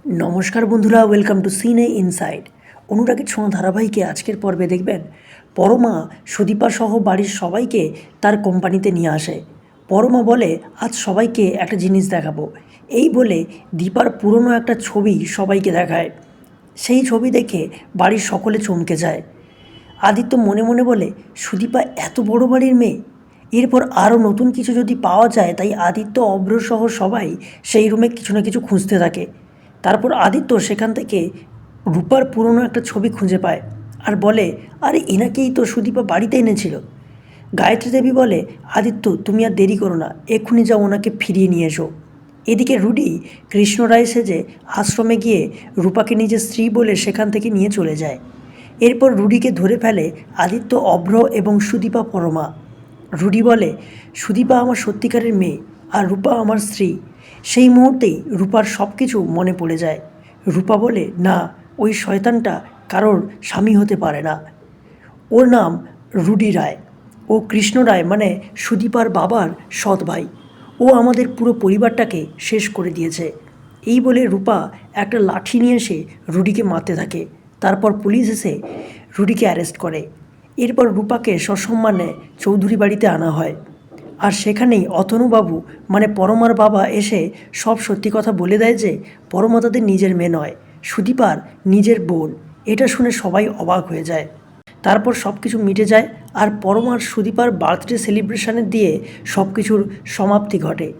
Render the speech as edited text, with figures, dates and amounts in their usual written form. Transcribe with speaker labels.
Speaker 1: নমস্কার বন্ধুরা, welcome to সিনে ইনসাইড। অনুরাগের ছোঁয়া ধারাবাহিকে আজকের পর্বে দেখবেন পরমা সুদীপা সহ বাড়ির সবাইকে তার কোম্পানিতে নিয়ে আসে। পরমা বলে, আজ সবাইকে একটা জিনিস দেখাবো। এই বলে দীপার পুরনো একটা ছবি সবাইকে দেখায়। সেই ছবি দেখে বাড়ির সকলে চমকে যায়। আদিত্য মনে মনে বলে, সুদীপা এত বড় বাড়ির মেয়ে। এরপর আরও নতুন কিছু যদি পাওয়া যায়, তাই আদিত্য অভ্রসহ সবাই সেই রুমে কিছু না কিছু খুঁজতে থাকে। তারপর আদিত্য সেখান থেকে রূপার পুরনো একটা ছবি খুঁজে পায় আর বলে, আরে এনাকেই তো সুদীপা বাড়িতে এনেছিল। গায়ত্রী দেবী বলে, আদিত্য তুমি আর দেরি করো না, এক্ষুনি যাও ওনাকে ফিরিয়ে নিয়ে এসো। এদিকে রুডি কৃষ্ণ রায় সেজে আশ্রমে গিয়ে রূপাকে নিজের স্ত্রী বলে সেখান থেকে নিয়ে চলে যায়। এরপর রুডিকে ধরে ফেলে আদিত্য, অভ্র এবং সুদীপা পরমা। রুডি বলে, সুদীপা আমার সত্যিকারের মেয়ে আর রূপা আমার স্ত্রী। সেই মুহূর্তেই রূপার সব কিছু মনে পড়ে যায়। রূপা বলে, না, ওই শয়তানটা কারোর স্বামী হতে পারে না। ওর নাম রুডি রায়। ও কৃষ্ণ রায় মানে সুদীপার বাবার সৎ ভাই। ও আমাদের পুরো পরিবারটাকে শেষ করে দিয়েছে। এই বলে রূপা একটা লাঠি নিয়ে এসে রুডিকে মারতে থাকে। তারপর পুলিশ এসে রুডিকে অ্যারেস্ট করে। এরপর রূপাকে সসম্মানে চৌধুরী বাড়িতে আনা হয়। আর সেখানেই অতনুবাবু মানে পরমার বাবা এসে সব সত্যি কথা বলে দেয় যে পরমা তাদের নিজের মেয়ে নয়, সুদীপার নিজের বোন। এটা শুনে সবাই অবাক হয়ে যায়। তারপর সব কিছু মিটে যায় আর পরমার সুদীপার বার্থডে সেলিব্রেশনের দিয়ে সব কিছুর সমাপ্তি ঘটে।